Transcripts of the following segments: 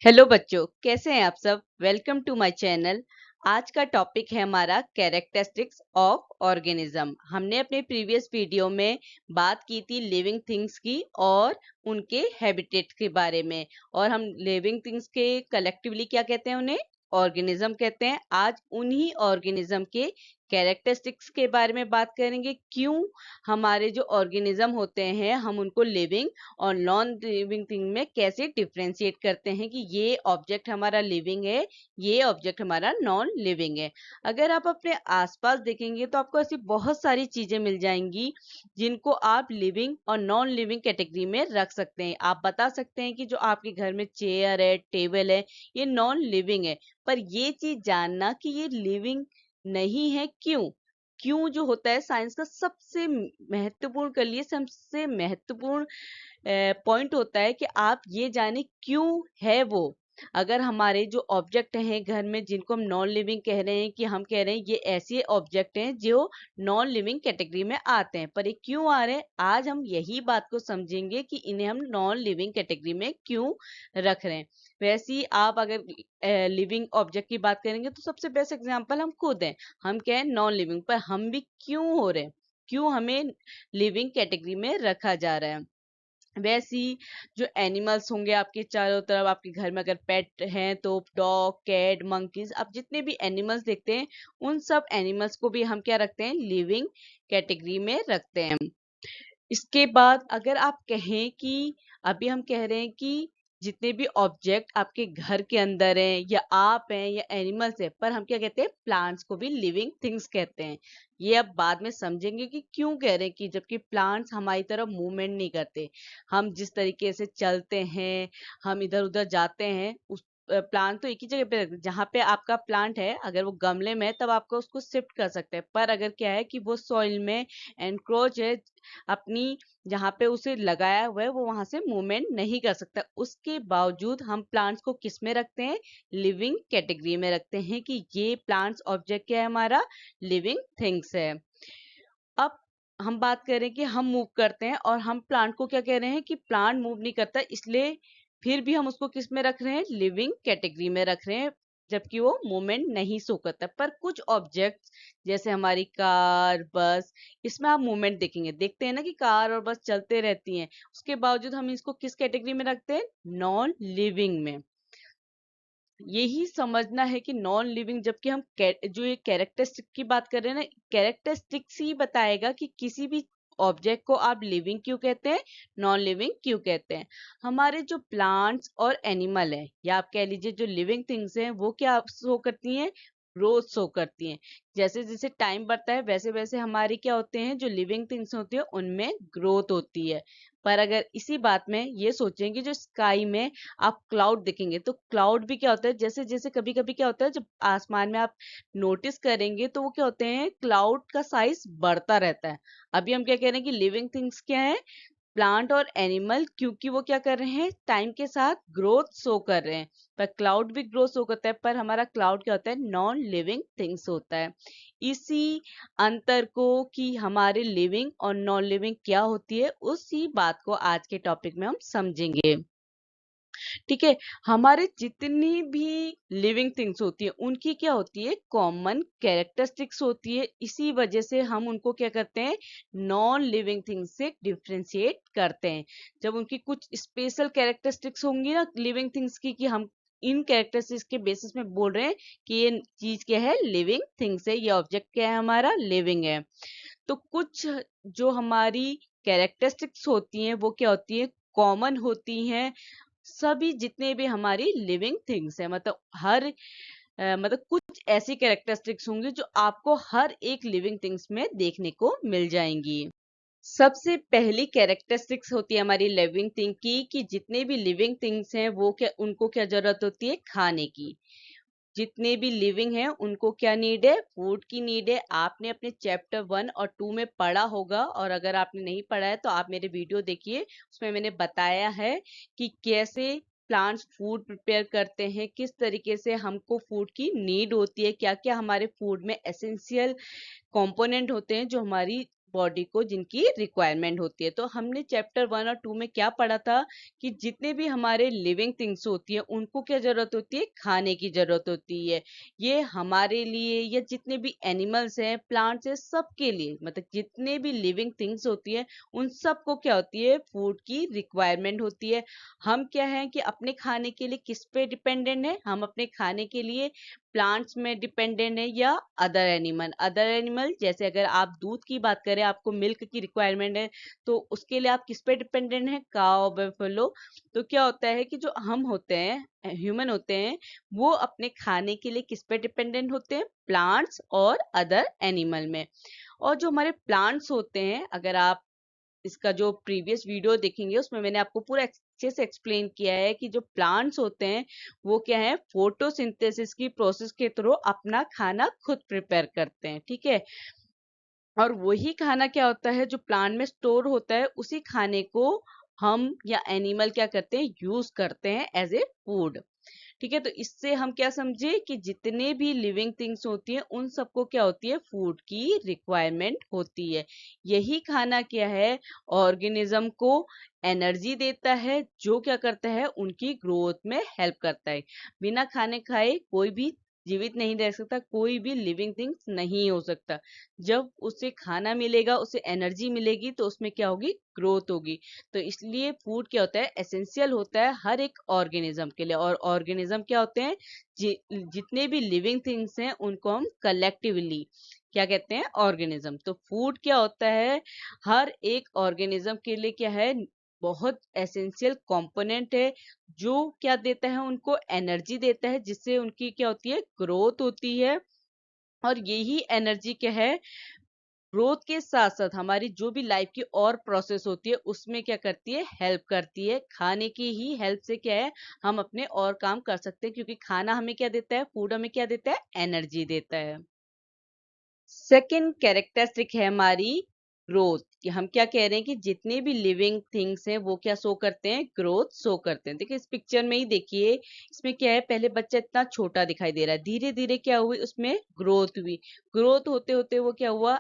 Hello बच्चों, कैसे हैं आप सब। Welcome to my channel. आज का टॉपिक है हमारा कैरेक्टरिस्टिक्स ऑफ ऑर्गेनिज्म। हमने अपने प्रीवियस वीडियो में बात की थी लिविंग थिंग्स की और उनके हैबिटेट के बारे में। और हम लिविंग थिंग्स के कलेक्टिवली क्या कहते हैं, उन्हें ऑर्गेनिज्म कहते हैं। आज उन्हीं ऑर्गेनिज्म के कैरेक्टरिस्टिक्स के बारे में बात करेंगे। क्यों हमारे जो ऑर्गेनिज्म होते हैं हम उनको लिविंग और नॉन लिविंग थिंग में कैसे डिफरेंशिएट करते हैं कि ये ऑब्जेक्ट हमारा लिविंग है, ये ऑब्जेक्ट हमारा नॉन लिविंग है। अगर आप अपने आसपास देखेंगे तो आपको ऐसी बहुत सारी चीजें मिल जाएंगी जिनको आप लिविंग और नॉन लिविंग कैटेगरी में रख सकते हैं। आप बता सकते हैं कि जो आपके घर में चेयर है, टेबल है, ये नॉन लिविंग है। पर ये चीज जानना कि ये लिविंग नहीं है, क्यों क्यों जो होता है साइंस का सबसे महत्वपूर्ण, कर लिए सबसे महत्वपूर्ण पॉइंट होता है कि आप ये जाने क्यों है वो। अगर हमारे जो ऑब्जेक्ट हैं घर में जिनको हम नॉन लिविंग कह रहे हैं, कि हम कह रहे हैं ये ऐसे ऑब्जेक्ट हैं जो नॉन लिविंग कैटेगरी में आते हैं, पर ये क्यों आ रहे हैं, आज हम यही बात को समझेंगे कि इन्हें हम नॉन लिविंग कैटेगरी में क्यों रख रहे हैं। वैसे ही आप अगर लिविंग ऑब्जेक्ट की बात करेंगे तो सबसे बेस्ट एग्जांपल हम खुद हैं। हम क्या है, नॉन लिविंग, पर हम भी क्यों हो रहे हैं, क्यों हमें लिविंग कैटेगरी में रखा जा रहा है। वैसी जो एनिमल्स होंगे आपके चारों तरफ, आपके घर में अगर पेट हैं तो डॉग, कैट, मंकीज, आप जितने भी एनिमल्स देखते हैं उन सब एनिमल्स को भी हम क्या रखते हैं, लिविंग कैटेगरी में रखते हैं। इसके बाद अगर आप कहें कि अभी हम कह रहे हैं कि जितने भी ऑब्जेक्ट आपके घर के अंदर हैं या आप हैं या एनिमल्स हैं, पर हम क्या कहते हैं, प्लांट्स को भी लिविंग थिंग्स कहते हैं। ये अब बाद में समझेंगे कि क्यों कह रहे हैं, कि जबकि प्लांट्स हमारी तरफ मूवमेंट नहीं करते। हम जिस तरीके से चलते हैं, हम इधर उधर जाते हैं, उस प्लांट तो एक ही जगह पे रहते हैं। जहाँ पे आपका प्लांट है अगर वो गमले में है तब आपको उसको शिफ्ट कर सकते हैं, पर अगर क्या है कि वो सॉइल में एनक्रोच है, अपनी जहाँ पे उसे लगाया हुआ है वो वहां से मूवमेंट नहीं कर सकता। उसके बावजूद हम प्लांट्स को किस में रखते हैं, लिविंग कैटेगरी में रखते हैं, कि ये प्लांट्स ऑब्जेक्ट क्या है, हमारा लिविंग थिंग्स है। अब हम बात करें कि हम मूव करते हैं और हम प्लांट को क्या कह रहे हैं कि प्लांट मूव नहीं करता, इसलिए फिर भी हम उसको किस में रख रहे हैं, लिविंग कैटेगरी में रख रहे हैं, जबकि वो मूवमेंट नहीं शो करता। पर कुछ ऑब्जेक्ट्स जैसे हमारी कार, बस, इसमें आप मूवमेंट देखेंगे, देखते हैं ना कि कार और बस चलते रहती हैं, उसके बावजूद हम इसको किस कैटेगरी में रखते हैं, नॉन लिविंग में। यही समझना है कि नॉन लिविंग, जबकि हम जो ये कैरेक्टरिस्टिक की बात कर रहे हैं ना, कैरेक्टरिस्टिक्स ही बताएगा कि किसी भी ऑब्जेक्ट को आप लिविंग क्यों कहते हैं, नॉन लिविंग क्यों कहते हैं। हमारे जो प्लांट्स और एनिमल है, या आप कह लीजिए जो लिविंग थिंग्स हैं, वो क्या शो करती हैं, ग्रोथ शो करती हैं। जैसे जैसे टाइम बढ़ता है वैसे वैसे हमारी क्या होते हैं, जो लिविंग थिंग्स होती है उनमें ग्रोथ होती है। पर अगर इसी बात में ये सोचें कि जो स्काई में आप क्लाउड देखेंगे तो क्लाउड भी क्या होता है, जैसे जैसे कभी कभी क्या होता है, जब आसमान में आप नोटिस करेंगे तो वो क्या होते हैं, क्लाउड का साइज बढ़ता रहता है। अभी हम क्या कह रहे हैं कि लिविंग थिंग्स क्या है, प्लांट और एनिमल, क्योंकि वो क्या कर रहे हैं, टाइम के साथ ग्रोथ शो कर रहे हैं। पर क्लाउड भी ग्रोथ शो करता है, पर हमारा क्लाउड क्या होता है, नॉन लिविंग थिंग्स होता है। इसी अंतर को कि हमारे लिविंग और नॉन लिविंग क्या होती है, उसी बात को आज के टॉपिक में हम समझेंगे। ठीक है। हमारे जितनी भी लिविंग थिंग्स होती है उनकी क्या होती है, कॉमन कैरेक्टरिस्टिक्स होती है। इसी वजह से हम उनको क्या करते हैं, नॉन लिविंग थिंग्स से डिफ्रेंशिएट करते हैं। जब उनकी कुछ स्पेशल कैरेक्टरिस्टिक्स होंगी ना लिविंग थिंग्स की, कि हम इन कैरेक्टरिस्टिक्स के बेसिस में बोल रहे हैं कि ये चीज क्या है, लिविंग थिंग्स है, ये ऑब्जेक्ट क्या है, हमारा लिविंग है। तो कुछ जो हमारी कैरेक्टरिस्टिक्स होती हैं वो क्या होती है, कॉमन होती हैं सभी जितने भी हमारी लिविंग थिंग्स है। मतलब हर मतलब कुछ ऐसी कैरेक्टरिस्टिक्स होंगी जो आपको हर एक लिविंग थिंग्स में देखने को मिल जाएंगी। सबसे पहली कैरेक्टरिस्टिक्स होती है हमारी लिविंग थिंग की, कि जितने भी लिविंग थिंग्स हैं वो क्या, उनको क्या जरूरत होती है, खाने की। जितने भी लिविंग हैं उनको क्या नीड है, फूड की नीड है। आपने अपने चैप्टर 1 और 2 में पढ़ा होगा, और अगर आपने नहीं पढ़ा है तो आप मेरे वीडियो देखिए, उसमें मैंने बताया है कि कैसे प्लांट्स फूड प्रिपेयर करते हैं, किस तरीके से हमको फूड की नीड होती है, क्या क्या हमारे फूड में एसेंशियल कंपोनेंट होते हैं जो हमारी बॉडी को जिनकी रिक्वायरमेंट होती है। तो हमने चैप्टर 1 और 2 में क्या पढ़ा था कि जितने भी हमारे लिविंग थिंग्स होती है उनको क्या जरूरत होती है, खाने की जरूरत होती है। ये हमारे लिए या जितने भी एनिमल्स हैं, प्लांट्स हैं, सबके लिए, मतलब जितने भी लिविंग थिंग्स होती है उन सबको क्या होती है, फूड की रिक्वायरमेंट होती है। हम क्या है कि अपने खाने के लिए किस पे डिपेंडेंट है, हम अपने खाने के लिए प्लांट्स में डिपेंडेंट है या अदर एनिमल जैसे अगर आप दूध की बात करें, आपको मिल्क की रिक्वायरमेंट है तो उसके लिए आप किस पे डिपेंडेंट है, काऊ, बफेलो। तो क्या होता है कि जो हम होते हैं, ह्यूमन होते हैं, वो अपने खाने के लिए किस पे डिपेंडेंट होते हैं, प्लांट्स और अदर एनिमल में। और जो हमारे प्लांट्स होते हैं, अगर आप इसका जो प्रीवियस वीडियो देखेंगे उसमें मैंने आपको पूरा अच्छे से एक्सप्लेन किया है कि जो प्लांट्स होते हैं वो क्या है, फोटोसिंथेसिस की प्रोसेस के थ्रू अपना खाना खुद प्रिपेयर करते हैं, ठीक है। और वही खाना क्या होता है जो प्लांट में स्टोर होता है, उसी खाने को हम या एनिमल क्या करते हैं, यूज करते हैं एज ए फूड, ठीक है। तो इससे हम क्या समझे कि जितने भी लिविंग थिंग्स होती हैं उन सबको क्या होती है, फूड की रिक्वायरमेंट होती है। यही खाना क्या है, ऑर्गेनिज्म को एनर्जी देता है, जो क्या करता है, उनकी ग्रोथ में हेल्प करता है। बिना खाने खाए कोई भी जीवित नहीं रह सकता, कोई भी लिविंग थिंग्स नहीं हो सकता। जब उसे खाना मिलेगा, उसे एनर्जी मिलेगी, तो उसमें क्या होगी, ग्रोथ होगी। तो इसलिए फूड क्या होता है, एसेंशियल होता है हर एक ऑर्गेनिज्म के लिए। और ऑर्गेनिज्म क्या होते हैं, जितने भी लिविंग थिंग्स हैं उनको हम कलेक्टिवली क्या कहते हैं, ऑर्गेनिज्म। तो फूड क्या होता है, हर एक ऑर्गेनिज्म के लिए क्या है, बहुत एसेंशियल कंपोनेंट है, जो क्या देता है, उनको एनर्जी देता है, जिससे उनकी क्या होती है, ग्रोथ होती है। और यही एनर्जी क्या है, ग्रोथ के साथ साथ हमारी जो भी लाइफ की और प्रोसेस होती है उसमें क्या करती है, हेल्प करती है। खाने की ही हेल्प से क्या है, हम अपने और काम कर सकते हैं, क्योंकि खाना हमें क्या देता है, फूड हमें क्या देता है, एनर्जी देता है। सेकंड कैरेक्टरिस्टिक है हमारी ग्रोथ, कि हम क्या कह रहे हैं कि जितने भी लिविंग थिंग्स हैं वो क्या शो करते हैं, ग्रोथ शो करते हैं। देखिए इस पिक्चर में ही देखिए, इसमें क्या है, पहले बच्चा इतना छोटा दिखाई दे रहा है, धीरे धीरे क्या हुई, उसमें ग्रोथ हुई। ग्रोथ होते होते वो क्या हुआ,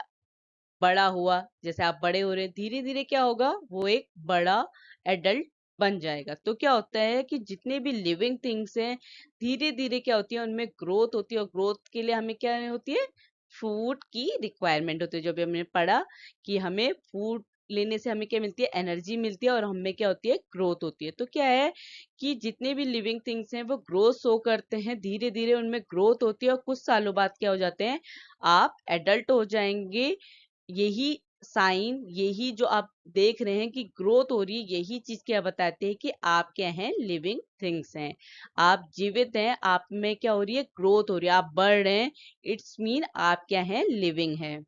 बड़ा हुआ। जैसे आप बड़े हो रहे हैं, धीरे धीरे क्या होगा, वो एक बड़ा एडल्ट बन जाएगा। तो क्या होता है कि जितने भी लिविंग थिंग्स हैं, धीरे धीरे क्या होती है, उनमें ग्रोथ होती है। और ग्रोथ के लिए हमें क्या होती है, फूड की रिक्वायरमेंट होती है। जो भी हमने पढ़ा कि हमें फूड लेने से हमें क्या मिलती है, एनर्जी मिलती है, और हमें क्या होती है, ग्रोथ होती है। तो क्या है कि जितने भी लिविंग थिंग्स हैं वो ग्रोथ शो करते हैं, धीरे धीरे उनमें ग्रोथ होती है, और कुछ सालों बाद क्या हो जाते हैं, आप एडल्ट हो जाएंगे। यही साइन, यही जो आप देख रहे हैं कि ग्रोथ हो रही है, यही चीज क्या बताते हैं कि आप क्या हैं, लिविंग थिंग्स हैं, आप जीवित हैं, आप में क्या हो रही है, ग्रोथ हो रही है, आप बढ़ रहे हैं। इट्स मीन आप क्या हैं, लिविंग हैं।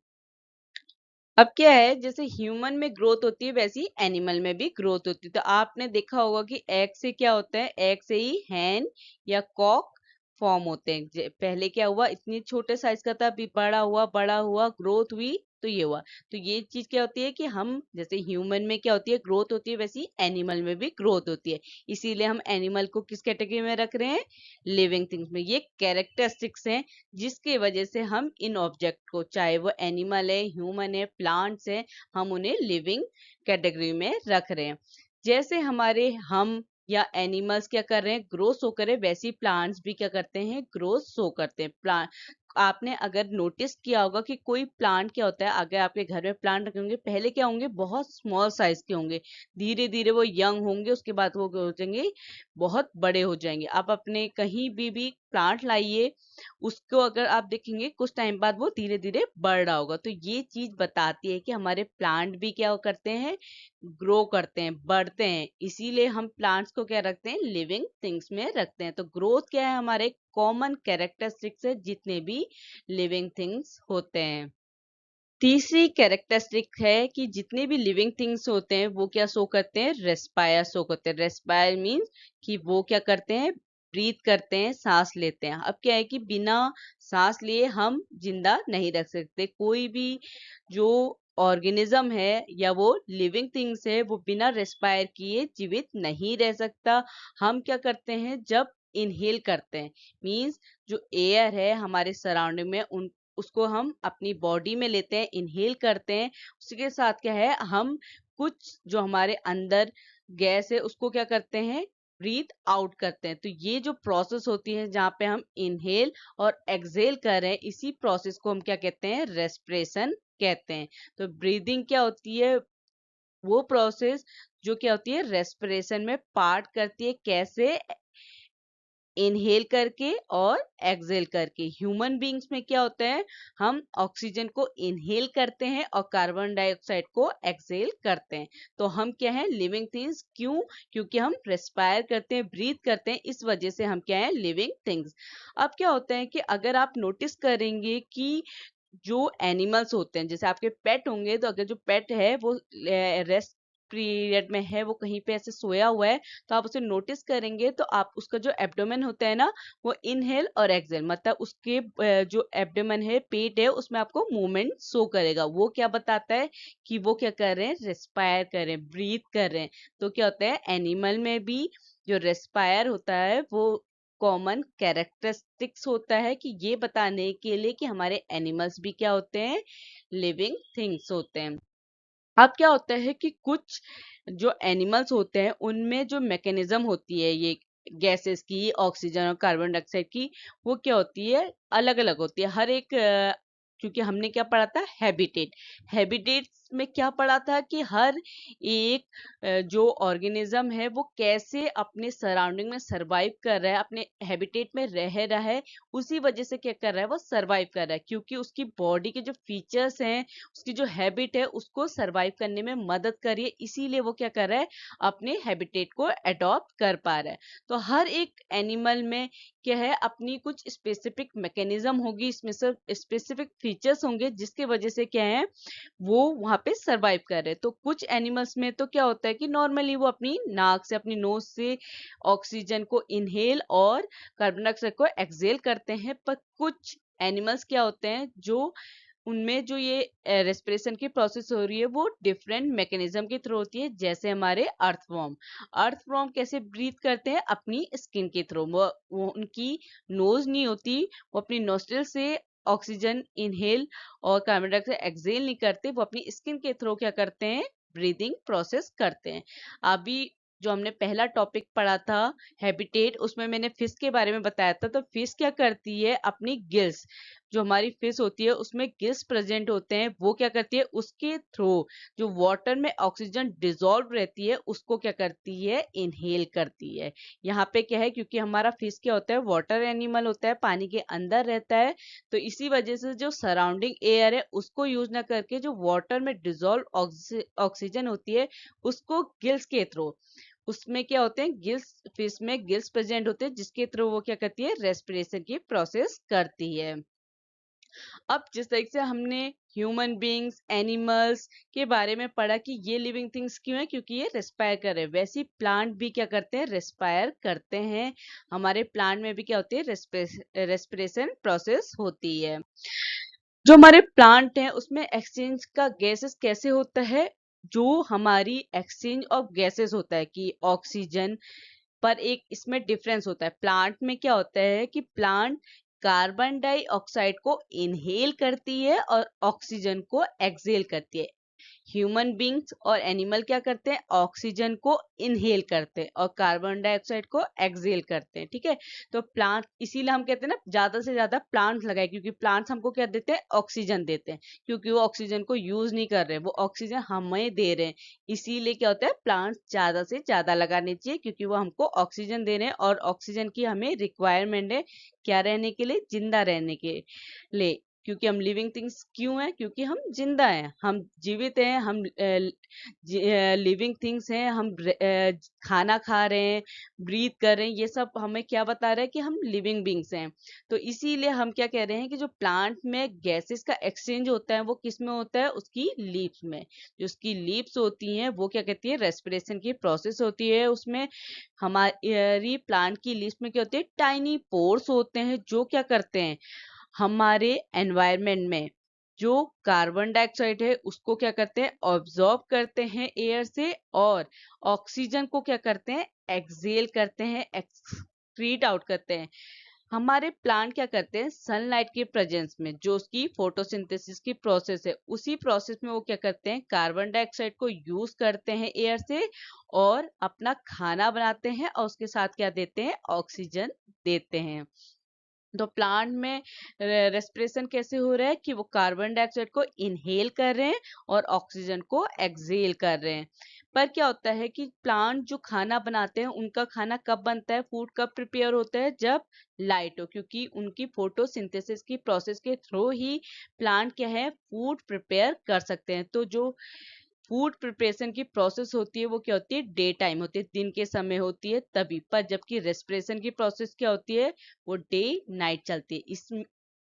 अब क्या है, जैसे ह्यूमन में ग्रोथ होती है वैसे ही एनिमल में भी ग्रोथ होती है। तो आपने देखा होगा कि एग से क्या होता है, एग से ही हैन या कॉक फॉर्म होते हैं। पहले क्या हुआ, इतनी छोटे साइज का था, अभी बड़ा हुआ, ग्रोथ हुई, तो ये हुआ। तो ये चीज क्या होती है कि हम जैसे ह्यूमन में क्या होती है, ग्रोथ होती है, वैसे ही एनिमल में भी ग्रोथ होती है। इसीलिए हम एनिमल को किस कैटेगरी में रख रहे हैं, लिविंग थिंग्स में। ये कैरेक्टरिस्टिक्स हैं जिसकी वजह से हम इन ऑब्जेक्ट को, चाहे वो एनिमल है, ह्यूमन है, प्लांट्स है, हम उन्हें लिविंग कैटेगरी में रख रहे हैं। जैसे हमारे हम या एनिमल्स क्या कर रहे हैं, ग्रो शो करे, वैसे ही प्लांट्स भी क्या करते हैं, ग्रो शो करते हैं। प्लांट, आपने अगर नोटिस किया होगा कि कोई प्लांट क्या होता है, अगर आपके घर में प्लांट रखे होंगे, पहले क्या होंगे, बहुत स्मॉल साइज के होंगे, धीरे धीरे वो यंग होंगे, उसके बाद वो हो जाएंगे, बहुत बड़े हो जाएंगे। आप अपने कहीं भी प्लांट लाइए, उसको अगर आप देखेंगे कुछ टाइम बाद वो धीरे धीरे बढ़ रहा होगा। तो ये चीज बताती है कि हमारे प्लांट भी क्या करते हैं, ग्रो करते हैं, बढ़ते हैं। इसीलिए हम प्लांट्स को क्या रखते हैं, लिविंग थिंग्स में रखते हैं। तो ग्रोथ क्या है, हमारे कॉमन कैरेक्टरिस्टिक्स है जितने भी लिविंग थिंग्स होते हैं। तीसरी कैरेक्टरिस्टिक है कि जितने भी लिविंग थिंग्स होते हैं वो क्या शो करते हैं, रेस्पायर शो करते हैं। रेस्पायर मीन्स कि वो क्या करते हैं, ब्रीथ करते हैं, सांस लेते हैं। अब क्या है कि बिना सांस लिए हम जिंदा नहीं रख सकते। कोई भी जो ऑर्गेनिज्म है या वो लिविंग थिंग्स है, वो बिना रेस्पायर किए जीवित नहीं रह सकता। हम क्या करते हैं, जब इनहेल करते हैं, मीन्स जो एयर है हमारे सराउंडिंग में, उन उसको हम अपनी बॉडी में लेते हैं, इनहेल करते हैं। उसके साथ क्या है, हम कुछ जो हमारे अंदर गैस है उसको क्या करते हैं, ब्रीथ आउट करते हैं। तो ये जो प्रोसेस होती है जहाँ पे हम इनहेल और एक्सहेल कर रहे हैं, इसी प्रोसेस को हम क्या कहते हैं, रेस्पिरेशन कहते हैं। तो ब्रीदिंग क्या होती है, वो प्रोसेस जो क्या होती है, रेस्पिरेशन में पार्ट करती है। कैसे, इनहेल करके और एक्सहेल करके। ह्यूमन बींग्स में क्या होता है, हम ऑक्सीजन को इनहेल करते हैं और कार्बन डाइऑक्साइड को एक्सहेल करते हैं। तो हम क्या है, लिविंग थिंग्स। क्यों? क्योंकि हम रेस्पायर करते हैं, ब्रीथ करते हैं, इस वजह से हम क्या है, लिविंग थिंग्स। अब क्या होता है कि अगर आप नोटिस करेंगे कि जो एनिमल्स होते हैं, जैसे आपके पेट होंगे, तो अगर जो पेट है वो रेस्ट पीरियड में है, वो कहीं पे ऐसे सोया हुआ है, तो आप उसे नोटिस करेंगे तो आप उसका जो एब्डोमेन होता है ना, वो इनहेल और एक्सहेल, मतलब उसके जो एब्डोमेन है, पेट है, उसमें आपको मूवमेंट शो करेगा। वो क्या बताता है कि वो क्या कर रहे हैं, रेस्पायर कर रहे हैं, ब्रीथ कर रहे हैं। तो क्या होता है, एनिमल में भी जो रेस्पायर होता है वो कॉमन कैरेक्टरिस्टिक्स होता है, कि ये बताने के लिए कि हमारे एनिमल्स भी क्या होते हैं, लिविंग थिंग्स होते हैं। अब क्या होता है कि कुछ जो एनिमल्स होते हैं उनमें जो मैकेनिज्म होती है, ये गैसेस की, ऑक्सीजन और कार्बन डाइऑक्साइड की, वो क्या होती है, अलग अलग होती है। हर एक क्योंकि हमने क्या पढ़ा था, हैबिटेट। हैबिटेट्स में क्या पढ़ा था कि हर एक जो ऑर्गेनिज्म है वो कैसे अपने सराउंडिंग में सरवाइव कर रहा है, अपने हैबिटेट में रह रहा है, उसी वजह से क्या कर रहा है, वो सरवाइव कर रहा है। क्योंकि उसकी बॉडी के जो फीचर्स हैं, उसकी जो हैबिट है, उसको सरवाइव करने में मदद कर रही है, इसीलिए वो क्या कर रहा है, अपने हैबिटेट को अडॉप्ट कर पा रहा है। तो हर एक एनिमल में क्या है, अपनी कुछ स्पेसिफिक मैकेनिज्म होगी, इसमें सब स्पेसिफिक फीचर्स होंगे, जिसके वजह से क्या है, वो वहां पे सरवाइव कर रहे हैं। तो कुछ एनिमल्स में तो क्या होता है कि नॉर्मली वो अपनी नाक से, अपनी नोज से ऑक्सीजन को इनहेल और कार्बन डाइऑक्साइड को एक्सहेल करते हैं। पर कुछ एनिमल्स क्या होते हैं, जो उनमें जो ये रेस्पिरेशन की प्रोसेस हो रही है, वो डिफरेंट मैकेनिज्म के थ्रू होती है। जैसे हमारे अर्थवॉर्म। अर्थवॉर्म कैसे ब्रीथ करते हैं, अपनी स्किन के थ्रू। वो उनकी नोज नहीं होती, वो अपनी नोस्ट्रिल से ऑक्सीजन इनहेल और कार्बन डाइऑक्साइड एक्सहेल नहीं करते, वो अपनी स्किन के थ्रू क्या करते हैं, ब्रीदिंग प्रोसेस करते हैं। अभी जो हमने पहला टॉपिक पढ़ा था, हैबिटेट, उसमें मैंने फिश के बारे में बताया था। तो फिश क्या करती है, अपनी गिल्स, जो हमारी फिश होती है उसमें गिल्स प्रेजेंट होते हैं, वो क्या करती है, उसके थ्रू जो वाटर में ऑक्सीजन डिसॉल्व रहती है, उसको क्या करती है, इनहेल करती है। यहाँ पे क्या है, क्योंकि हमारा फिश क्या होता है, वाटर एनिमल होता है, पानी के अंदर रहता है, तो इसी वजह से जो सराउंडिंग एयर है उसको यूज ना करके जो वाटर में डिसॉल्व ऑक्सीजन होती है, उसको गिल्स के थ्रू, उसमें क्या होते हैं, गिल्स, फिश में गिल्स प्रेजेंट होते हैं, जिसके थ्रू वो क्या करती है, रेस्पिरेशन की प्रोसेस करती है। अब जिस तरीके से हमने ह्यूमन बींग्स, एनिमल्स के बारे में पढ़ा कि ये लिविंग थिंग्स क्यों है, क्योंकि ये रेस्पायर कर रहे हैं, वैसे ही प्लांट भी क्या करते हैं, रेस्पायर करते हैं। हमारे प्लांट में भी क्या होती है, रेस्पिरेशन प्रोसेस होती है। जो हमारे प्लांट हैं उसमें एक्सचेंज का गैसेस कैसे होता है, जो हमारी एक्सचेंज ऑफ गैसेस होता है कि ऑक्सीजन, पर एक इसमें डिफरेंस होता है। प्लांट में क्या होता है कि प्लांट कार्बन डाइऑक्साइड को इनहेल करती है और ऑक्सीजन को एक्सहेल करती है। ह्यूमन बींग्स और एनिमल क्या करते हैं, ऑक्सीजन को इनहेल करते हैं और कार्बन डाइऑक्साइड को एक्सहेल करते हैं। ठीक है, तो प्लांट, इसीलिए हम कहते हैं ना, ज्यादा से ज्यादा प्लांट्स लगाए, क्योंकि प्लांट्स हमको क्या देते हैं, ऑक्सीजन देते हैं। क्योंकि वो ऑक्सीजन को यूज नहीं कर रहे, वो ऑक्सीजन हमें दे रहे हैं। इसीलिए क्या होता है, प्लांट्स ज्यादा से ज्यादा लगाने चाहिए, क्योंकि वो हमको ऑक्सीजन दे रहे हैं और ऑक्सीजन की हमें रिक्वायरमेंट है, क्या रहने के लिए, जिंदा रहने के लिए। क्योंकि हम लिविंग थिंग्स क्यों हैं, क्योंकि हम जिंदा हैं, हम जीवित हैं, हम लिविंग थिंग्स हैं, हम खाना खा रहे हैं, ब्रीथ कर रहे हैं, ये सब हमें क्या बता रहा है कि हम लिविंग बींग्स हैं। तो इसीलिए हम क्या कह रहे हैं कि जो प्लांट में गैसेस का एक्सचेंज होता है वो किस में होता है, उसकी लीव्स में। जो उसकी लीव्स होती हैं वो क्या कहती है, रेस्पिरेशन की प्रोसेस होती है। उसमें हमारी प्लांट की लीव्स में क्या होती है, टाइनी पोर्स होते हैं, जो क्या करते हैं, हमारे एनवायरनमेंट में जो कार्बन डाइऑक्साइड है उसको क्या करते हैं, ऑब्जॉर्ब करते हैं एयर से, और ऑक्सीजन को क्या करते हैं, एक्सहेल करते हैं, एक्सक्रीट आउट करते हैं। हमारे प्लांट क्या करते हैं, सनलाइट के प्रेजेंस में जो उसकी फोटोसिंथेसिस की प्रोसेस है, उसी प्रोसेस में वो क्या करते हैं, कार्बन डाइऑक्साइड को यूज करते हैं एयर से और अपना खाना बनाते हैं और उसके साथ क्या देते हैं, ऑक्सीजन देते हैं। तो प्लांट में रेस्पिरेशन कैसे हो रहा है कि वो कार्बन डाइऑक्साइड को इनहेल कर रहे हैं और ऑक्सीजन को एक्सहेल कर रहे हैं। पर क्या होता है कि प्लांट जो खाना बनाते हैं, उनका खाना कब बनता है, फूड कब प्रिपेयर होता है, जब लाइट हो, क्योंकि उनकी फोटोसिंथेसिस की प्रोसेस के थ्रू ही प्लांट क्या है, फूड प्रिपेयर कर सकते हैं। तो जो फूड प्रिपरेशन की प्रोसेस होती है वो क्या होती है, डे टाइम होती है, दिन के समय होती है तभी। पर जबकि रेस्पिरेशन की प्रोसेस क्या होती है, वो डे नाइट चलती है। इस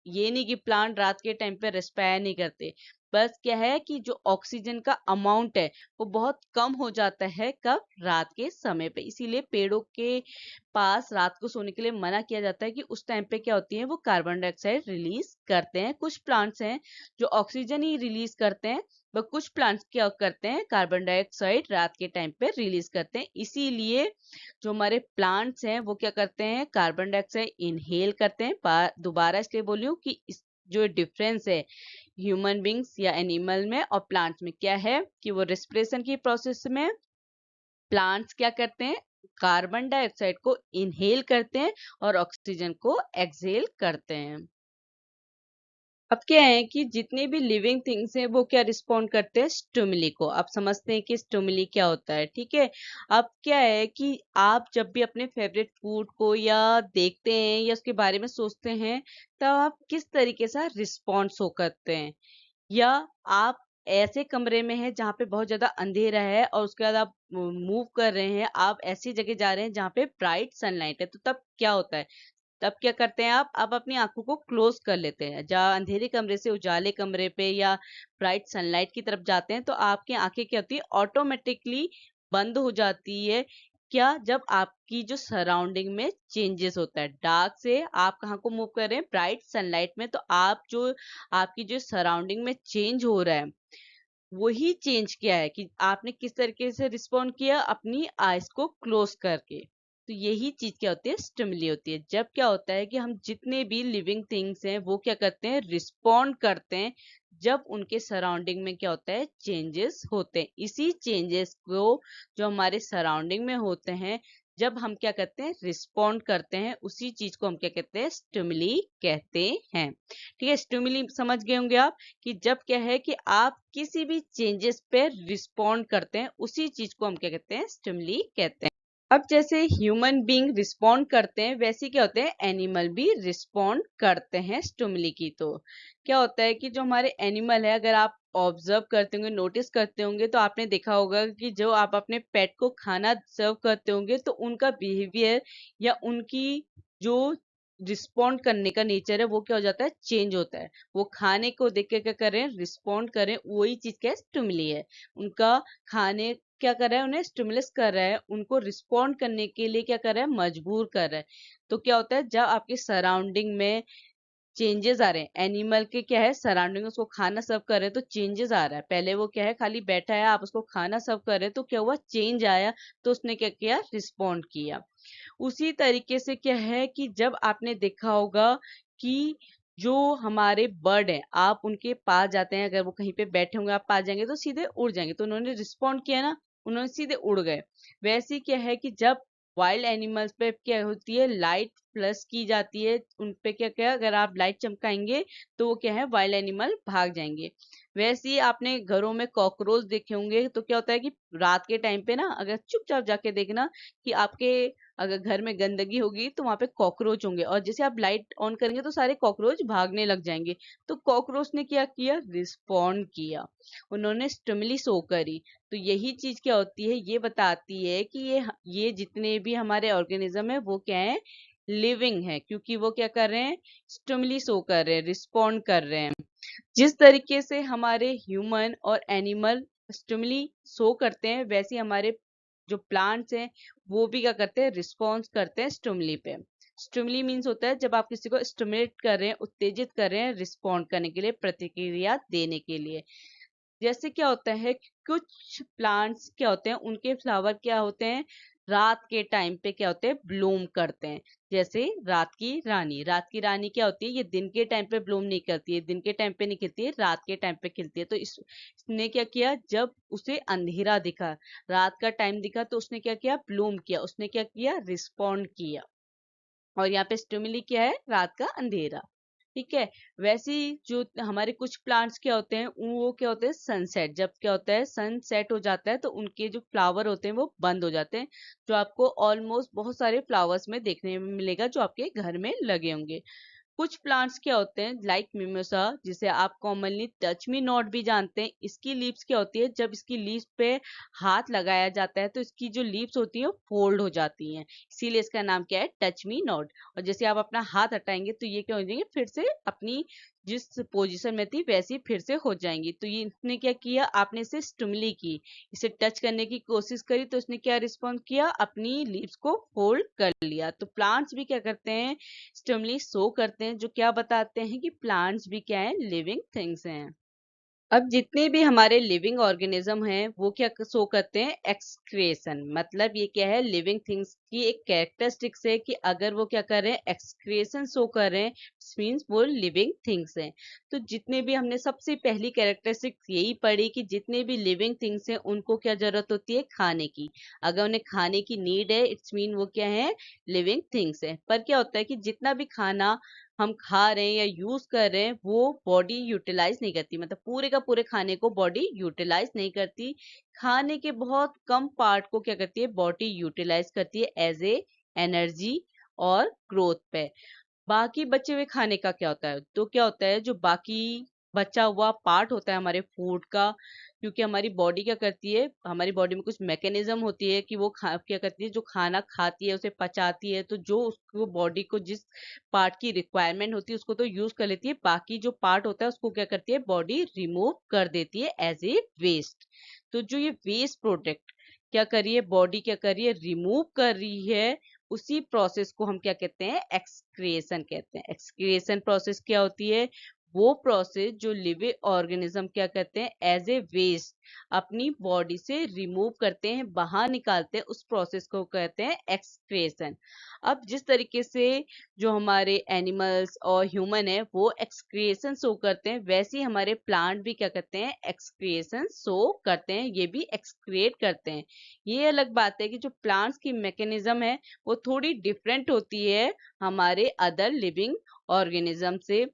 ये नहीं कि प्लांट रात के टाइम पे रेस्पायर नहीं करते, बस क्या है कि जो ऑक्सीजन का अमाउंट है वो बहुत कम हो जाता है, कब, रात के समय पे। इसीलिए पेड़ों के पास रात को सोने के लिए मना किया जाता है कि उस टाइम पे क्या होती है, वो कार्बन डाइऑक्साइड रिलीज करते हैं। कुछ प्लांट्स हैं जो ऑक्सीजन ही रिलीज करते हैं, पर कुछ प्लांट्स क्या करते हैं, कार्बन डाइऑक्साइड रात के टाइम पे रिलीज करते हैं। इसीलिए जो हमारे प्लांट्स हैं वो क्या करते हैं, कार्बन डाइऑक्साइड इनहेल करते हैं। दोबारा इसलिए बोलियो कि इस जो डिफरेंस है ह्यूमन बींग्स या एनिमल में और प्लांट्स में क्या है कि वो रेस्पिरेशन की प्रोसेस में प्लांट्स क्या करते हैं, कार्बन डाइऑक्साइड को इनहेल करते हैं और ऑक्सीजन को एक्सहेल करते हैं। अब क्या है कि जितने भी लिविंग थिंग्स हैं वो क्या रिस्पॉन्ड करते हैं, स्टिमुली को। आप समझते हैं कि स्टिमुली क्या होता है, ठीक है। अब क्या है कि आप जब भी अपने फेवरेट फूड को या देखते हैं या उसके बारे में सोचते हैं, तब आप किस तरीके से रिस्पॉन्ड शो करते हैं। या आप ऐसे कमरे में हैं जहाँ पे बहुत ज्यादा अंधेरा है और उसके बाद आप मूव कर रहे हैं, आप ऐसी जगह जा रहे हैं जहाँ पे ब्राइट सनलाइट है, तो तब क्या होता है, तब क्या करते हैं आप अपनी आंखों को क्लोज कर लेते हैं। जहाँ अंधेरे कमरे से उजाले कमरे पे या ब्राइट सनलाइट की तरफ जाते हैं तो आपकी आंखें क्या होती है, ऑटोमेटिकली बंद हो जाती है। क्या, जब आपकी जो सराउंडिंग में चेंजेस होता है, डार्क से आप कहाँ को मूव कर रहे हैं, ब्राइट सनलाइट में, तो आप जो आपकी जो सराउंडिंग में चेंज हो रहा है, वही चेंज क्या है कि आपने किस तरीके से रिस्पॉन्ड किया, अपनी आईज को क्लोज करके। तो यही चीज क्या होती है, स्टिमुली होती है। जब क्या होता है कि हम जितने भी लिविंग थिंग्स हैं वो क्या करते हैं, रिस्पॉन्ड करते हैं जब उनके सराउंडिंग में क्या होता है, चेंजेस होते हैं। इसी चेंजेस को जो हमारे सराउंडिंग में होते हैं, जब हम क्या करते हैं, रिस्पॉन्ड करते हैं, उसी चीज को हम क्या कहते हैं, स्टिमुली कहते हैं। ठीक है, स्टिमुली समझ गए होंगे आप कि जब क्या है कि आप किसी भी चेंजेस पे रिस्पॉन्ड करते हैं, उसी चीज को हम क्या कहते हैं, स्टिमुली कहते हैं। अब जैसे ह्यूमन बीइंग रिस्पॉन्ड करते हैं, वैसे क्या होते हैं, एनिमल भी रिस्पॉन्ड करते हैं स्टिमुली की। तो क्या होता है कि जो हमारे एनिमल है, अगर आप ऑब्जर्व करते होंगे, नोटिस करते होंगे, तो आपने देखा होगा कि जो आप अपने पेट को खाना सर्व करते होंगे तो उनका बिहेवियर या उनकी जो रिस्पॉन्ड करने का नेचर है वो क्या हो जाता है, चेंज होता है। वो खाने को देख के क्या कर रहे हैं, रिस्पॉन्ड कर रहे हैं, वही चीज क्या है, स्टिमुली है। उनका खाने क्या कर रहा है, उन्हें स्टिमुलस कर रहा है, उनको रिस्पॉन्ड करने के लिए क्या कर रहा है, मजबूर कर रहा है। तो क्या होता है, जब आपके सराउंडिंग में चेंजेस आ रहे हैं, एनिमल के क्या है, सराउंडिंग, उसको खाना सर्व कर रहे हैं तो चेंजेस आ रहा है। पहले वो क्या है, खाली बैठा है, आप उसको खाना सर्व कर रहे हैं तो क्या हुआ, चेंज आया, तो उसने क्या किया, रिस्पॉन्ड किया। उसी तरीके से क्या है कि जब आपने देखा होगा कि जो हमारे बर्ड हैं, आप उनके पास जाते हैं, अगर वो कहीं पे बैठे होंगे, आप पास जाएंगे तो सीधे उड़ जाएंगे, तो उन्होंने रिस्पॉन्ड किया ना, उन्होंने सीधे उड़ गए। वैसे ही क्या है कि जब वाइल्ड एनिमल्स पे क्या होती है, लाइट प्लस की जाती है, उन पे क्या क्या, अगर आप लाइट चमकाएंगे तो वो क्या है, वाइल्ड एनिमल भाग जाएंगे। वैसे ही आपने घरों में कॉकरोच देखे होंगे, तो क्या होता है कि रात के टाइम पे ना, अगर चुपचाप जाके देखना कि आपके अगर घर में गंदगी होगी तो वहां पे कॉकरोच होंगे, और जैसे आप लाइट ऑन करेंगे तो सारे कॉकरोच भागने लग जाएंगे। तो कॉकरोच ने क्या किया, रिस्पॉन्ड किया, उन्होंने स्टिमुली शो करी। तो यही चीज क्या होती है, ये बताती है कि ये जितने भी हमारे ऑर्गेनिज्म है वो क्या है, लिविंग है, क्योंकि वो क्या कर रहे हैं, स्टिमुली शो कर रहे हैं, रिस्पॉन्ड कर रहे हैं। जिस तरीके से हमारे ह्यूमन और एनिमल स्टिमुली शो करते हैं, वैसे ही हमारे जो प्लांट्स हैं वो भी क्या करते हैं, रिस्पॉन्स करते हैं स्टिमुली पे। स्टिमुली मीन्स होता है जब आप किसी को स्टिमुलेट कर रहे हैं, उत्तेजित कर रहे हैं, रिस्पॉन्ड करने के लिए, प्रतिक्रिया देने के लिए। जैसे क्या होता है कि कुछ प्लांट्स क्या होते हैं, उनके फ्लावर क्या होते हैं, रात के टाइम पे क्या होते हैं, ब्लूम करते हैं। जैसे रात की रानी क्या होती है, ये दिन के टाइम पे ब्लूम नहीं करती है, दिन के टाइम पे नहीं खिलती है, रात के टाइम पे खिलती है। तो इसने क्या किया, जब उसे अंधेरा दिखा, रात का टाइम दिखा, तो उसने क्या किया, ब्लूम किया, उसने क्या किया, रिस्पॉन्ड किया। और यहाँ पे स्टिमुली क्या है, रात का अंधेरा। ठीक है। वैसे ही जो हमारे कुछ प्लांट्स क्या होते हैं, वो क्या होते हैं, सनसेट, जब क्या होता है, सनसेट हो जाता है तो उनके जो फ्लावर होते हैं वो बंद हो जाते हैं, जो आपको ऑलमोस्ट बहुत सारे फ्लावर्स में देखने में मिलेगा, जो आपके घर में लगे होंगे। कुछ प्लांट्स क्या होते हैं, लाइक मिमोसा, जिसे आप कॉमनली टच मी नॉट भी जानते हैं, इसकी लीव्स क्या होती है, जब इसकी लीव्स पे हाथ लगाया जाता है तो इसकी जो लीव्स होती है वो फोल्ड हो जाती हैं, इसीलिए इसका नाम क्या है, टच मी नॉट। और जैसे आप अपना हाथ हटाएंगे तो ये क्या हो जाएंगे, फिर से अपनी जिस पोजीशन में थी वैसी फिर से हो जाएंगी। तो ये इसने क्या किया, आपने इसे स्टिमुली की, इसे टच करने की कोशिश करी, तो इसने क्या रिस्पॉन्ड किया, अपनी लीव्स को फोल्ड कर लिया। तो प्लांट्स भी क्या करते हैं, स्टिमुली शो करते हैं, जो क्या बताते हैं कि प्लांट्स भी क्या है, लिविंग थिंग्स हैं। अब जितने भी हमारे लिविंग ऑर्गेनिज्म हैं वो क्या शो करते हैं, एक्सक्रिएशन। मतलब ये क्या है, लिविंग थिंग्स की एक कैरेक्टरिस्टिक्स है कि अगर वो क्या कर रहे हैं, एक्सक्रिएशन शो कर रहे हैं, मीन्स वो लिविंग थिंग्स हैं। तो जितने भी हमने सबसे पहली कैरेक्टरिस्टिक्स यही पढ़ी कि जितने भी लिविंग थिंग्स हैं उनको क्या जरूरत होती है, खाने की। अगर उन्हें खाने की नीड है, इट्स मीन वो क्या है, लिविंग थिंग्स है। पर क्या होता है कि जितना भी खाना हम खा रहे हैं या यूज कर रहे हैं वो बॉडी यूटिलाइज नहीं करती, मतलब पूरे का पूरे खाने को बॉडी यूटिलाइज नहीं करती। खाने के बहुत कम पार्ट को क्या करती है, बॉडी यूटिलाइज करती है एज ए एनर्जी और ग्रोथ पे। बाकी बचे हुए खाने का क्या होता है, तो क्या होता है, जो बाकी बचा हुआ पार्ट होता है हमारे फूड का, क्योंकि हमारी बॉडी क्या करती है, हमारी बॉडी में कुछ मैकेनिज्म होती है कि वो क्या करती है, जो खाना खाती है उसे पचाती है, तो जो उसको बॉडी को जिस पार्ट की रिक्वायरमेंट होती है उसको तो यूज कर लेती है, बाकी जो पार्ट होता है उसको क्या करती है, बॉडी रिमूव कर देती है एज ए वेस्ट। तो जो ये वेस्ट प्रोडक्ट क्या करिए, बॉडी क्या करिए, रिमूव कर रही है, उसी प्रोसेस को हम क्या कहते हैं, एक्सक्रिएशन कहते हैं। एक्सक्रिएशन प्रोसेस क्या होती है, वो प्रोसेस जो लिविंग ऑर्गेनिज्म क्या करते हैं, एज ए वेस्ट अपनी बॉडी से रिमूव करते हैं, बाहर निकालते हैं, उस प्रोसेस को कहते हैं एक्सक्रिएशन। अब जिस तरीके से जो हमारे एनिमल्स और ह्यूमन है वो एक्सक्रिएशन शो करते हैं, वैसे ही हमारे प्लांट भी क्या करते हैं, एक्सक्रिएशन शो करते हैं, ये भी एक्सक्रिएट करते हैं। ये अलग बात है कि जो प्लांट्स की मैकेनिज्म है वो थोड़ी डिफरेंट होती है हमारे अदर लिविंग ऑर्गेनिज्म से।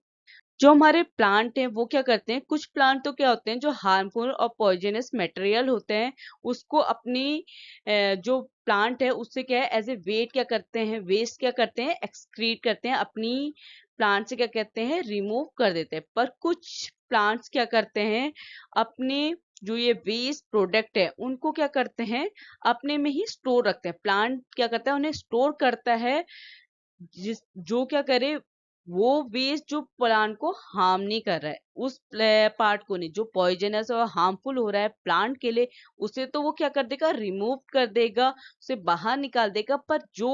जो हमारे प्लांट हैं वो क्या करते हैं, कुछ प्लांट तो क्या होते हैं जो हार्मफुल और पॉइजनस मटेरियल होते हैं उसको अपनी जो प्लांट है उससे क्या है, एज ए वेट क्या करते हैं, वेस्ट क्या करते हैं, एक्सक्रीट करते हैं, अपनी प्लांट से क्या कहते हैं, रिमूव कर देते हैं। पर कुछ प्लांट्स क्या करते हैं, अपने जो ये वेस्ट प्रोडक्ट है उनको क्या करते हैं, अपने में ही स्टोर रखते हैं। प्लांट क्या करता है, उन्हें स्टोर करता है, जिस जो क्या करे, वो वेस्ट जो प्लांट को हार्म नहीं कर रहा है, उस पार्ट को नहीं, जो पॉइजनस और हार्मफुल हो रहा है प्लांट के लिए, उसे तो वो क्या कर देगा, रिमूव कर देगा, उसे बाहर निकाल देगा। पर जो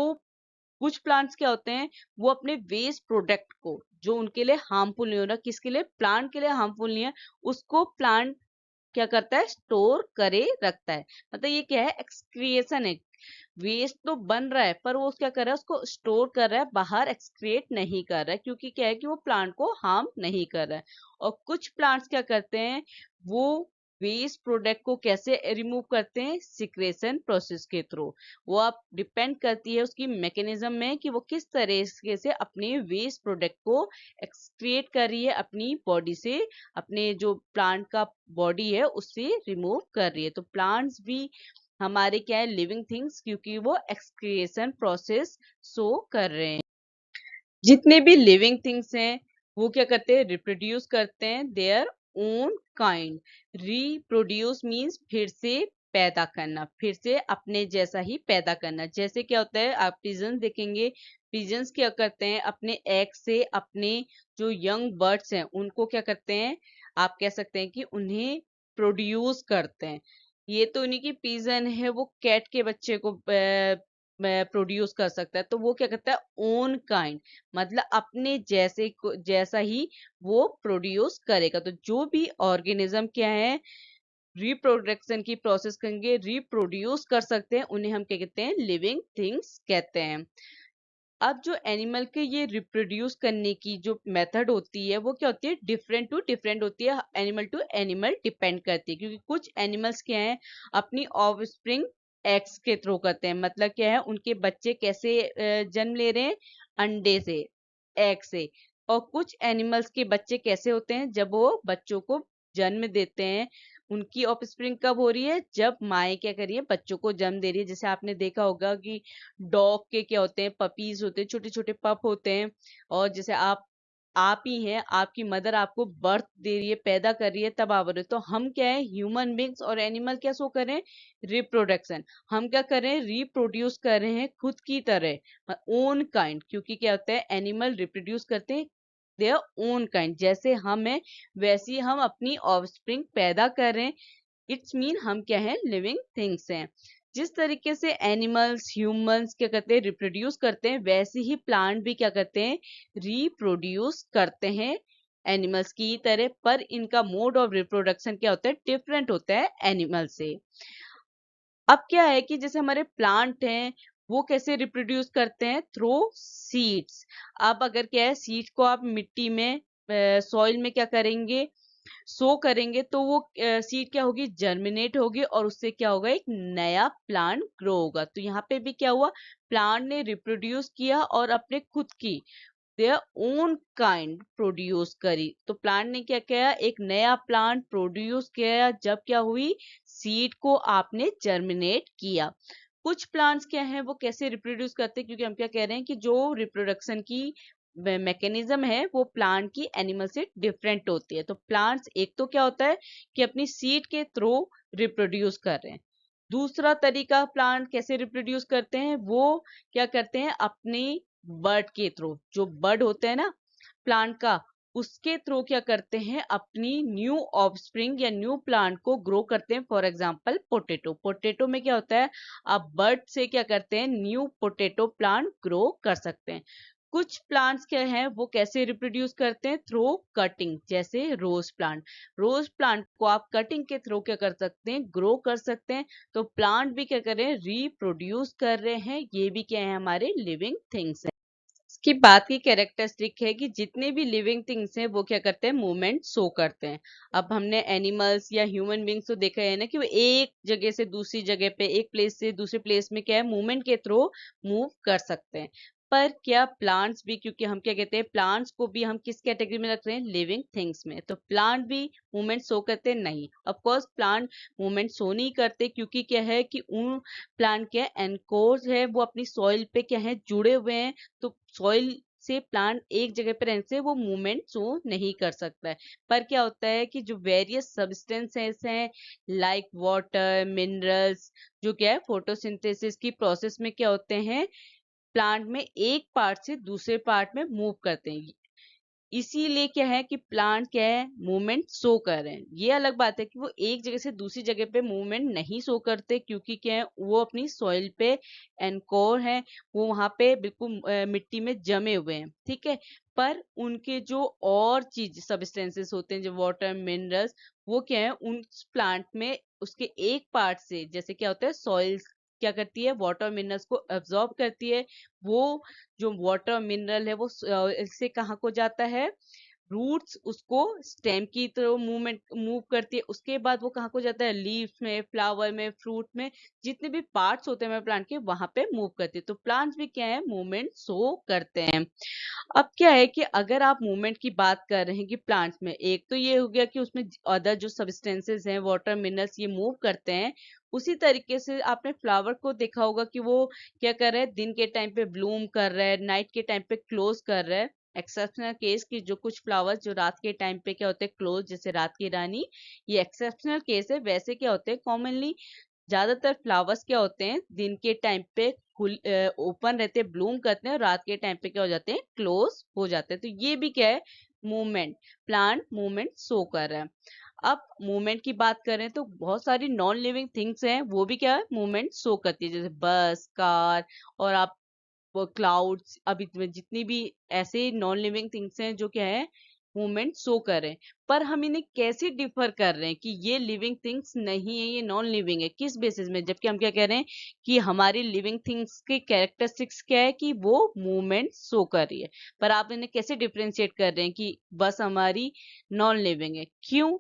कुछ प्लांट्स क्या होते हैं, वो अपने वेस्ट प्रोडक्ट को, जो उनके लिए हार्मफुल नहीं हो रहा, किसके लिए, प्लांट के लिए हार्मफुल नहीं है, उसको प्लांट क्या करता है, स्टोर करे रखता है। मतलब ये क्या है, एक्सक्रिएशन है। वेस्ट तो बन रहा है पर वो क्या कर रहा है, उसको स्टोर कर रहा है, बाहर एक्सक्रिएट नहीं कर रहा है, क्योंकि क्या है कि वो प्लांट को हार्म नहीं कर रहा है। और कुछ प्लांट्स क्या करते हैं, वो वेस्ट प्रोडक्ट को कैसे रिमूव करते हैं, सिक्रेशन प्रोसेस के थ्रू। वो आप डिपेंड करती है उसकी मैकेनिज्म में कि वो किस तरीके से अपने वेस्ट प्रोडक्ट को एक्सक्रिएट कर रही है अपनी बॉडी से, अपने जो प्लांट का बॉडी है उससे रिमूव कर रही है। तो प्लांट्स भी हमारे क्या है, लिविंग थिंग्स, क्योंकि वो एक्सक्रिएशन प्रोसेस शो कर रहे हैं। जितने भी लिविंग थिंग्स हैं वो क्या करते हैं, रिप्रोड्यूस करते हैं their own kind. Reproduce means फिर से पैदा करना, फिर से अपने जैसा ही पैदा करना। जैसे क्या होता है, आप पिजन देखेंगे, पिजन्स क्या करते हैं, अपने एग से अपने जो यंग बर्ड्स हैं उनको क्या करते हैं, आप कह सकते हैं कि उन्हें प्रोड्यूस करते हैं। ये तो उन्हीं की पिजन है, वो कैट के बच्चे को प्रोड्यूस कर सकता है, तो वो क्या करता है, ओन काइंड, मतलब अपने जैसा ही वो प्रोड्यूस करेगा। तो जो भी ऑर्गेनिज्म क्या है, रिप्रोडक्शन की प्रोसेस करेंगे, रिप्रोड्यूस कर सकते हैं, उन्हें हम क्या कहते हैं, लिविंग थिंग्स कहते हैं। अब जो एनिमल के ये रिप्रोड्यूस करने की जो मेथड होती है वो क्या होती है, डिफरेंट टू डिफरेंट होती है, एनिमल टू एनिमल डिपेंड करती है। क्योंकि कुछ एनिमल्स क्या हैं, अपनी ऑफस्प्रिंग एग्स के थ्रू करते हैं। मतलब क्या है, उनके बच्चे कैसे जन्म ले रहे हैं, अंडे से, एग से। और कुछ एनिमल्स के बच्चे कैसे होते हैं, जब वो बच्चों को जन्म देते हैं। उनकी ऑफस्प्रिंग कब हो रही है, जब माए क्या कर रही है, बच्चों को जन्म दे रही है। जैसे आपने देखा होगा कि डॉग के क्या होते हैं, पपीज होते हैं, छोटे छोटे पप होते हैं। और जैसे आप ही हैं, आपकी मदर आपको बर्थ दे रही है, पैदा कर रही है, तब आप रहे हो। तो हम क्या है, ह्यूमन बींग्स और एनिमल क्या शो कर रहे हैं, रिप्रोडक्शन। हम क्या कर रहे हैं, रिप्रोड्यूस कर रहे हैं खुद की तरह, ओन काइंड। क्योंकि क्या होता है, एनिमल रिप्रोड्यूस करते हैं देयर ओन काइंड, जैसे हम है वैसे ही हम अपनी ऑफस्प्रिंग पैदा कर रहे हैं। इट्स मीन हम क्या है, लिविंग थिंग्स हैं। जिस तरीके से एनिमल्स, ह्यूमंस क्या करते हैं, रिप्रोड्यूस करते हैं, वैसे ही प्लांट भी क्या करते हैं, रिप्रोड्यूस करते हैं एनिमल्स की तरह। पर इनका मोड ऑफ रिप्रोडक्शन क्या होता है, डिफरेंट होता है एनिमल से। अब क्या है कि जैसे हमारे प्लांट हैं, वो कैसे रिप्रोड्यूस करते हैं, थ्रू सीड्स। अब अगर क्या है, सीड को आप मिट्टी में, सॉइल में क्या करेंगे, सो करेंगे, तो वो सीड क्या होगी, जर्मिनेट होगी, और उससे क्या होगा, एक नया प्लांट ग्रो होगा। तो यहाँ पे भी क्या हुआ, प्लांट ने रिप्रोड्यूस किया और अपने खुद की देयर ओन काइंड प्रोड्यूस करी। तो प्लांट ने क्या किया, एक नया प्लांट प्रोड्यूस किया, जब क्या हुई, सीड को आपने जर्मिनेट किया। कुछ प्लांट्स क्या है, वो कैसे रिप्रोड्यूस करते हैं, क्योंकि हम क्या कह रहे हैं कि जो रिप्रोडक्शन की मैकेनिज्म है वो प्लांट की एनिमल से डिफरेंट होती है। तो प्लांट्स एक तो क्या होता है कि अपनी सीड के थ्रू रिप्रोड्यूस कर रहे हैं। दूसरा तरीका प्लांट कैसे रिप्रोड्यूस करते हैं, वो क्या करते हैं, अपनी बर्ड के थ्रू। जो बर्ड होते हैं ना प्लांट का, उसके थ्रू क्या करते हैं, अपनी न्यू ऑफस्प्रिंग या न्यू प्लांट को ग्रो करते हैं। फॉर एग्जांपल पोटैटो, पोटैटो में क्या होता है, आप बर्ड से क्या करते हैं, न्यू पोटैटो प्लांट ग्रो कर सकते हैं। कुछ प्लांट्स क्या है, वो कैसे रिप्रोड्यूस करते हैं, थ्रू कटिंग। जैसे रोज प्लांट, रोज प्लांट को आप कटिंग के थ्रू क्या कर सकते हैं, ग्रो कर सकते हैं। तो प्लांट भी क्या कर रहे हैं, रिप्रोड्यूस कर रहे हैं। ये भी क्या है, हमारे लिविंग थिंग्स है। इसकी बात की कैरेक्टरिस्टिक है कि जितने भी लिविंग थिंग्स हैं वो क्या करते हैं, मूवमेंट शो करते हैं। अब हमने एनिमल्स या ह्यूमन बींग्स तो देखा है ना कि वो एक जगह से दूसरी जगह पे, एक प्लेस से दूसरे प्लेस में क्या है, मूवमेंट के थ्रू मूव कर सकते हैं। पर क्या प्लांट्स भी, क्योंकि हम क्या कहते हैं, प्लांट्स को भी हम किस कैटेगरी में रख रहे हैं, लिविंग थिंग्स में। तो प्लांट भी मूवमेंट शो करते हैं, नहीं। Of course plant movement show नहीं करते, क्योंकि क्या है कि उन प्लांट क्या एनकोर्स है, वो अपनी सॉइल पे क्या है, जुड़े हुए हैं। तो सॉइल से प्लांट एक जगह पे रहने से वो मूवमेंट शो नहीं कर सकता है। पर क्या होता है कि जो वेरियस सब्सटेंसेस हैं, लाइक वाटर, मिनरल्स, जो क्या है फोटोसिंथेसिस की प्रोसेस में क्या होते हैं, प्लांट में एक पार्ट से दूसरे पार्ट में मूव करते हैं। इसीलिए क्या है कि प्लांट क्या है, मूवमेंट शो कर रहे हैं। ये अलग बात है कि वो एक जगह से दूसरी जगह पे मूवमेंट नहीं शो करते, क्योंकि क्या है, वो अपनी सॉइल पे एनकोर है, वो वहां पे बिल्कुल मिट्टी में जमे हुए हैं, ठीक है। पर उनके जो और चीज सब्सटेंसेस होते हैं, जो वाटर, मिनरल्स, वो क्या है, उन प्लांट में उसके एक पार्ट से, जैसे क्या होता है, सॉइल क्या करती है, वाटर मिनरल्स को एब्जॉर्ब करती है। वो जो वाटर मिनरल है वो इससे कहाँ को जाता है, रूट्स उसको स्टेम की तरफ मूवमेंट मूव करती है। उसके बाद वो कहाँ को जाता है, लीफ में, फ्लावर में, फ्रूट में, जितने भी पार्ट्स होते हैं प्लांट के, वहां पे मूव करती है। तो प्लांट्स भी क्या है, मूवमेंट शो करते हैं। अब क्या है कि अगर आप मूवमेंट की बात कर रहे हैं कि प्लांट्स में, एक तो ये हो गया कि उसमें अदर जो सब्सटेंसेस हैं, वाटर, मिनरल्स, ये मूव करते हैं। उसी तरीके से आपने फ्लावर को देखा होगा कि वो क्या कर रहा है, दिन के टाइम पे ब्लूम कर रहा है, नाइट के टाइम पे क्लोज कर रहा है। एक्सेप्शनल केस की जो कुछ फ्लावर्स जो रात के टाइम पे क्या होते हैं, क्लोज, जैसे रात की रानी, ये एक्सेप्शनल केस है। वैसे क्या होते हैं, कॉमनली ज्यादातर फ्लावर्स क्या होते हैं, दिन के टाइम पे खुल ओपन रहते हैं, ब्लूम करते हैं, और रात के टाइम पे क्या हो जाते हैं, क्लोज हो जाते हैं। तो ये भी क्या है, मूवमेंट, प्लांट मूवमेंट शो कर रहा है। अब मूवमेंट की बात करें तो बहुत सारी नॉन लिविंग थिंग्स हैं, वो भी क्या है, मूवमेंट शो करती है। जैसे बस, कार, और आप क्लाउड्स, अभी जितनी भी ऐसे नॉन लिविंग थिंग्स हैं जो क्या है, मूवमेंट शो कर रहे हैं, पर हम इन्हें कैसे डिफर कर रहे हैं कि ये लिविंग थिंग्स नहीं है, ये नॉन लिविंग है, किस बेसिस में? जबकि हम क्या कह रहे हैं कि हमारी लिविंग थिंग्स की कैरेक्टरिस्टिक्स क्या है कि वो मूवमेंट शो कर रही है, पर आप इन्हें कैसे डिफरेंशिएट कर रहे हैं कि बस हमारी नॉन लिविंग है? क्यों?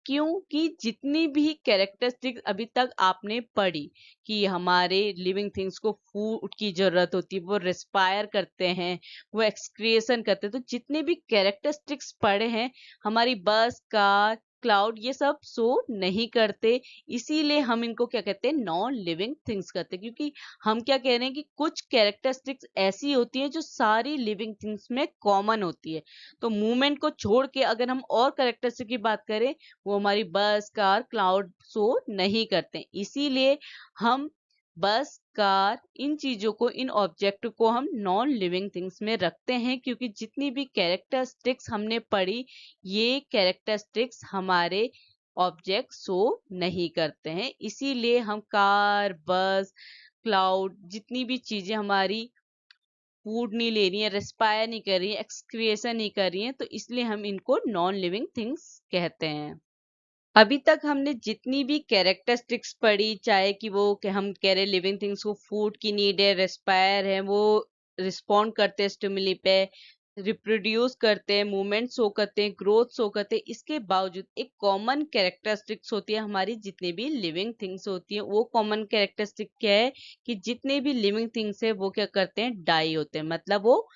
क्योंकि जितनी भी कैरेक्टरिस्टिक्स अभी तक आपने पढ़ी कि हमारे लिविंग थिंग्स को फूड की जरूरत होती है, वो रेस्पायर करते हैं, वो एक्सक्रिएशन करते हैं, तो जितने भी कैरेक्टरिस्टिक्स पढ़े हैं, हमारी बस, कार, क्लाउड, ये सब शो नहीं करते। इसीलिए हम इनको क्या कहते हैं, नॉन लिविंग थिंग्स कहते हैं, क्योंकि हम क्या कह रहे हैं कि कुछ कैरेक्टरिस्टिक्स ऐसी होती है जो सारी लिविंग थिंग्स में कॉमन होती है। तो मूवमेंट को छोड़ के अगर हम और कैरेक्टरिस्टिक की बात करें, वो हमारी बस, कार, क्लाउड शो नहीं करते। इसीलिए हम बस, कार, इन चीजों को, इन ऑब्जेक्ट को हम नॉन लिविंग थिंग्स में रखते हैं, क्योंकि जितनी भी कैरेक्टरिस्टिक्स हमने पढ़ी, ये कैरेक्टरिस्टिक्स हमारे ऑब्जेक्ट शो नहीं करते हैं। इसीलिए हम कार, बस, क्लाउड, जितनी भी चीजें हमारी फूड नहीं ले रही है, रेस्पायर नहीं कर रही है, एक्सक्रिएशन नहीं कर रही है, तो इसलिए हम इनको नॉन लिविंग थिंग्स कहते हैं। अभी तक हमने जितनी भी कैरेक्टरिस्टिक्स पढ़ी, चाहे कि वो कि हम कह रहे लिविंग थिंग्स को फूड की नीड है, रेस्पायर है, वो रिस्पॉन्ड करते हैं स्टिमुली पे, रिप्रोड्यूस करते हैं, मूवमेंट शो करते हैं, ग्रोथ शो करते हैं, इसके बावजूद एक कॉमन कैरेक्टरिस्टिक्स होती है हमारी जितनी भी लिविंग थिंग्स होती है। वो कॉमन कैरेक्टरिस्टिक क्या है कि जितने भी लिविंग थिंग्स है वो क्या करते हैं, डाई होते हैं, मतलब वो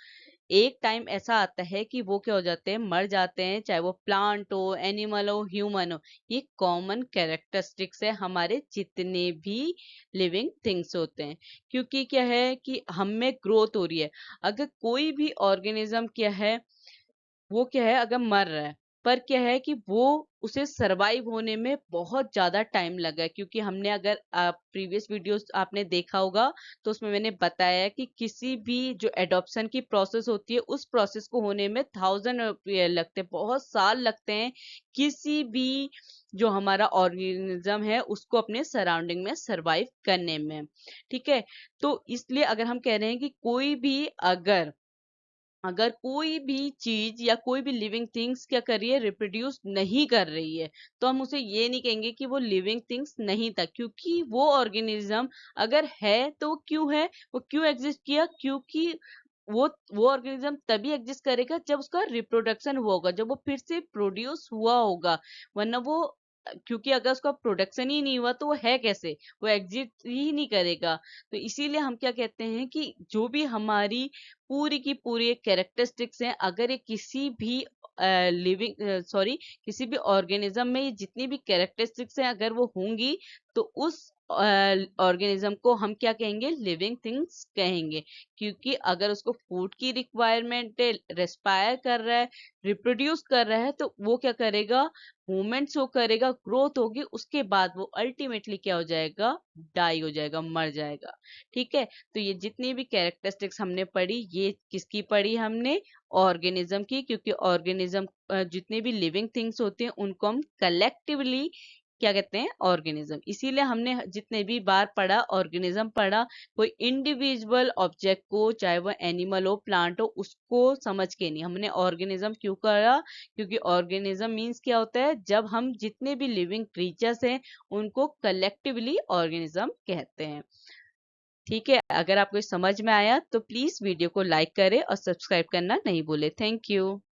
एक टाइम ऐसा आता है कि वो क्या हो जाते हैं, मर जाते हैं, चाहे वो प्लांट हो, एनिमल हो, ह्यूमन हो। ये कॉमन कैरेक्टरिस्टिक्स है हमारे जितने भी लिविंग थिंग्स होते हैं, क्योंकि क्या है कि हम में ग्रोथ हो रही है। अगर कोई भी ऑर्गेनिज्म क्या है, वो क्या है, अगर मर रहा है, पर क्या है कि वो उसे सरवाइव होने में बहुत ज्यादा टाइम लगा है, क्योंकि हमने अगर प्रीवियस वीडियोस आपने देखा होगा, तो उसमें मैंने बताया कि किसी भी जो एडॉप्शन की प्रोसेस होती है, उस प्रोसेस को होने में 1000 लगते हैं, बहुत साल लगते हैं किसी भी जो हमारा ऑर्गेनिज्म है उसको अपने सराउंडिंग में सरवाइव करने में। ठीक है, तो इसलिए अगर हम कह रहे हैं कि कोई भी अगर अगर कोई भी चीज या कोई भी लिविंग थिंग्स क्या कर रही है, रिप्रोड्यूस नहीं कर रही है, तो हम उसे ये नहीं कहेंगे कि वो लिविंग थिंग्स नहीं था, क्योंकि वो ऑर्गेनिज्म अगर है तो वो क्यों है, वो क्यों एग्जिस्ट किया, क्योंकि वो ऑर्गेनिज्म तभी एग्जिस्ट करेगा जब उसका रिप्रोडक्शन हुआ होगा, जब वो फिर से प्रोड्यूस हुआ होगा, वरना वो क्योंकि अगर उसका प्रोडक्शन ही नहीं हुआ तो वो है कैसे, वो एग्जिस्ट ही नहीं करेगा। तो इसीलिए हम क्या कहते हैं कि जो भी हमारी पूरी की पूरी कैरेक्टरिस्टिक्स हैं, अगर ये किसी भी लिविंग सॉरी किसी भी ऑर्गेनिज्म में ये जितनी भी कैरेक्टरिस्टिक्स हैं अगर वो होंगी, तो उस ऑर्गेनिज्म को हम क्या कहेंगे, लिविंग थिंग्स कहेंगे, क्योंकि अगर उसको फूड की रिक्वायरमेंट है, रेस्पायर कर रहा है, रिप्रोड्यूस कर रहा है, तो वो क्या करेगा, मूवमेंट शो करेगा, ग्रोथ होगी, उसके बाद वो अल्टीमेटली क्या हो जाएगा, डाई हो जाएगा, मर जाएगा। ठीक है, तो ये जितनी भी कैरेक्टरिस्टिक्स हमने पढ़ी, ये किसकी पढ़ी हमने, ऑर्गेनिज्म की, क्योंकि ऑर्गेनिज्म जितने भी लिविंग थिंग्स होते हैं उनको हम कलेक्टिवली क्या कहते हैं, ऑर्गेनिज्म। इसीलिए हमने जितने भी बार पढ़ा ऑर्गेनिज्म पढ़ा, कोई इंडिविजुअल ऑब्जेक्ट को, चाहे वो एनिमल हो, प्लांट हो, उसको समझ के नहीं, हमने ऑर्गेनिज्म क्यों करा, क्योंकि ऑर्गेनिज्म मीन्स क्या होता है, जब हम जितने भी लिविंग क्रीचर्स हैं उनको कलेक्टिवली ऑर्गेनिज्म कहते हैं। ठीक है, अगर आपको समझ में आया तो प्लीज वीडियो को लाइक करें और सब्सक्राइब करना नहीं भूले। Thank you.